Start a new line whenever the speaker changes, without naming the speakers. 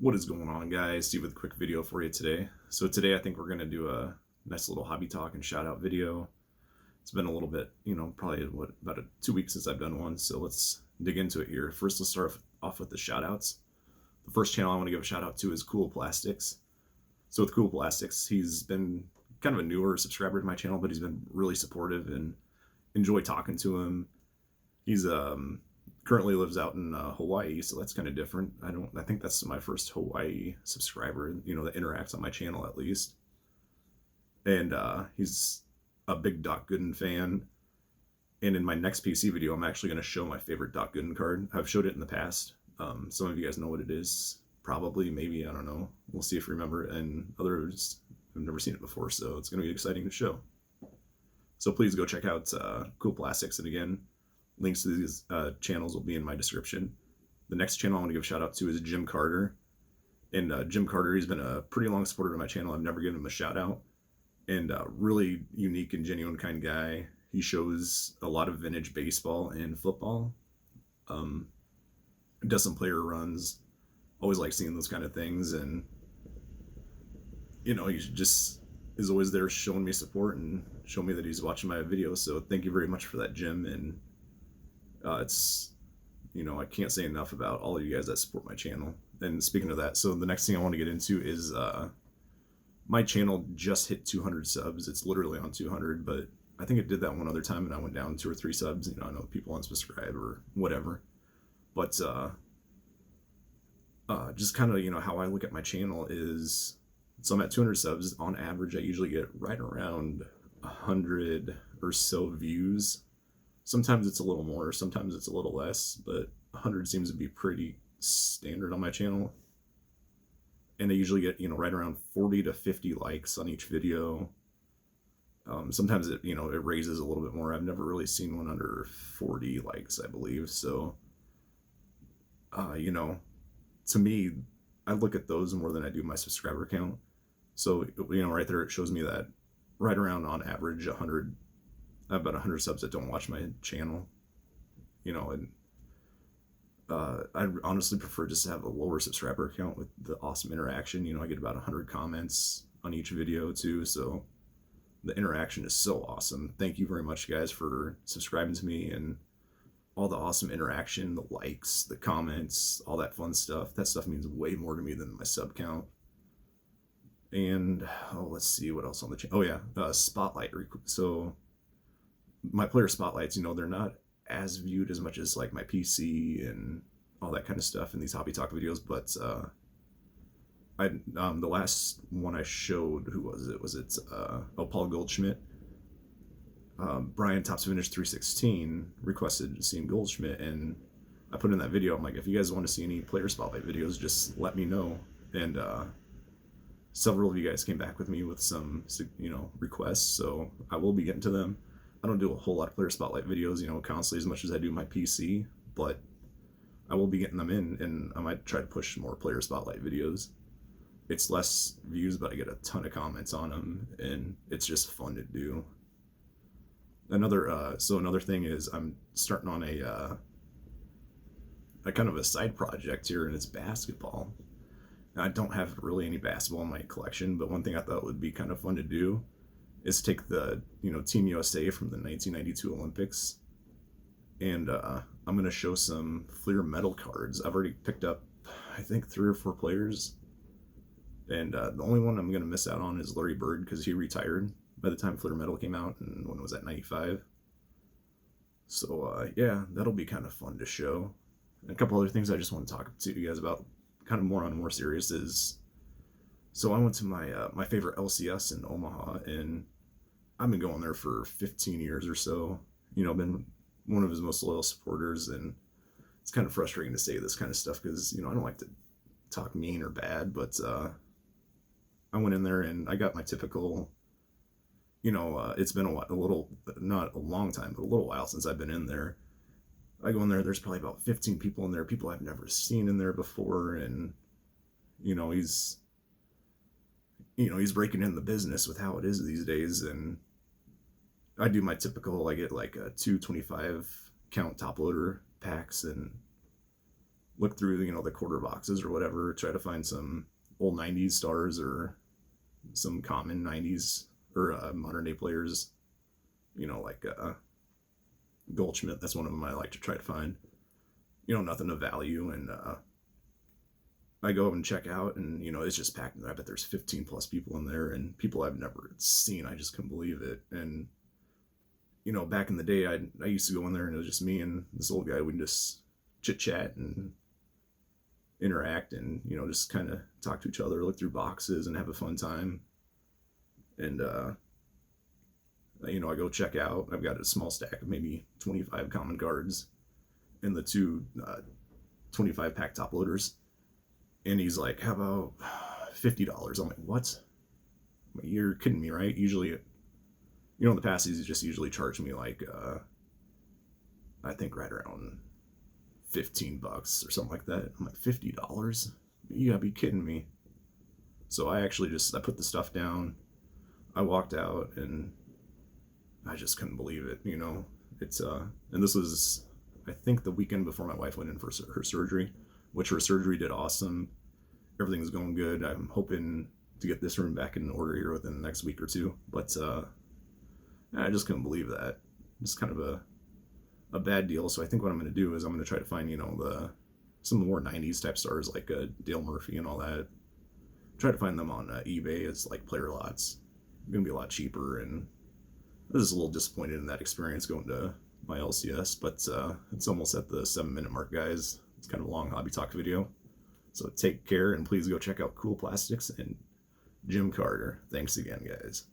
What is going on, guys? Steve with a quick video for you today. So today I think we're going to do a nice little hobby talk and shout out video. It's been a little bit, probably about 2 weeks since I've done one. So let's dig into it here. First, let's start off with the shout outs. The first channel I want to give a shout out to is Cool Plastics. So with Cool Plastics, he's been kind of a newer subscriber to my channel, but he's been really supportive and enjoy talking to him. He's currently lives out in Hawaii, so that's kind of different. I think that's my first Hawaii subscriber, that interacts on my channel at least. And he's a big Doc Gooden fan. And in my next PC video, I'm actually going to show my favorite Doc Gooden card. I've showed it in the past. Some of you guys know what it is. Probably, maybe, I don't know. We'll see if you remember. And others have never seen it before, so it's going to be exciting to show. So please go check out Cool Plastics. And again, links to these channels will be in my description. The next channel I want to give a shout out to is Jim Carter. And Jim Carter, he's been a pretty long supporter of my channel. I've never given him a shout out. And really unique and genuine kind of guy. He shows a lot of vintage baseball and football. Does some player runs. Always like seeing those kind of things. And, he just is always there showing me support and showing me that he's watching my videos. So thank you very much for that, Jim. And it's, I can't say enough about all of you guys that support my channel. And speaking of that, so the next thing I want to get into is my channel just hit 200 subs. It's literally on 200, but I think it did that one other time and I went down 2 or 3 subs. I know people unsubscribe or whatever. But just kind of, how I look at my channel is, so I'm at 200 subs. On average, I usually get right around 100 or so views. Sometimes it's a little more, sometimes it's a little less, but 100 seems to be pretty standard on my channel. And I usually get, right around 40 to 50 likes on each video. Sometimes it, it raises a little bit more. I've never really seen one under 40 likes, I believe. So, to me, I look at those more than I do my subscriber count. So, right there, it shows me that right around on average, I have about 100 subs that don't watch my channel, and I honestly prefer just to have a lower subscriber count with the awesome interaction. I get about 100 comments on each video too, so the interaction is so awesome. Thank you very much, guys, for subscribing to me and all the awesome interaction, the likes, the comments, all that fun stuff. That stuff means way more to me than my sub count. And let's see what else on the channel. Oh yeah, spotlight. So my player spotlights, they're not as viewed as much as like my PC and all that kind of stuff in these hobby talk videos, but the last one I showed, who was it? Was it Paul Goldschmidt? Brian Tops Finish 316 requested seeing Goldschmidt, and I put in that video. I'm like, if you guys want to see any player spotlight videos, just let me know. And several of you guys came back with me with some, requests, so I will be getting to them. I don't do a whole lot of player spotlight videos, constantly as much as I do my PC, but I will be getting them in, and I might try to push more player spotlight videos. It's less views, but I get a ton of comments on them, and it's just fun to do. Another thing is I'm starting on a kind of a side project here, and it's basketball. And I don't have really any basketball in my collection, but one thing I thought would be kind of fun to do is take the Team USA from the 1992 Olympics, and I'm gonna show some Fleer metal cards. I've already picked up, I think, 3 or 4 players, and the only one I'm gonna miss out on is Larry Bird, because he retired by the time Fleer metal came out, and when was that, 95? So yeah, that'll be kind of fun to show. And a couple other things I just want to talk to you guys about, kind of more serious, is, so I went to my favorite LCS in Omaha, and I've been going there for 15 years or so. Been one of his most loyal supporters, and it's kind of frustrating to say this kind of stuff because, I don't like to talk mean or bad, but I went in there and I got my typical, it's been a little, not a long time, but a little while since I've been in there. I go in there, there's probably about 15 people in there, people I've never seen in there before, and, he's breaking in the business with how it is these days, and I do my typical, I get like a 225 count top loader packs, and look through, you know, the quarter boxes or whatever, try to find some old 90s stars or some common 90s or modern day players, you know, like Goldschmidt. That's one of them I like to try to find. You know, nothing of value. And I go and check out, and, you know, it's just packed. I bet there's 15 plus people in there, and people I've never seen. I just couldn't believe it. And, you know, back in the day, I used to go in there, and it was just me and this old guy. We'd just chit chat and interact and, you know, just kind of talk to each other, look through boxes and have a fun time. And, you know, I go check out. I've got a small stack of maybe 25 common cards and the two 25 pack top loaders. And he's like, how about $50? I'm like, what? I'm like, you're kidding me, right? Usually, you know, in the past, he's just usually charged me like, I think right around $15 or something like that. I'm like, $50? You gotta be kidding me. So I actually I put the stuff down. I walked out and I just couldn't believe it, you know. It's and this was, I think, the weekend before my wife went in for her surgery, which her surgery did awesome. Everything's going good. I'm hoping to get this room back in order here within the next week or two. But I just couldn't believe that. It's kind of a bad deal. So I think what I'm going to do is I'm going to try to find, you know, some more 90s type stars like Dale Murphy and all that. Try to find them on eBay. It's like player lots. It's going to be a lot cheaper. And I was just a little disappointed in that experience going to my LCS. But it's almost at the 7-minute mark, guys. It's kind of a long hobby talk video. So take care, and please go check out Cool Plastics and Jim Carter. Thanks again, guys.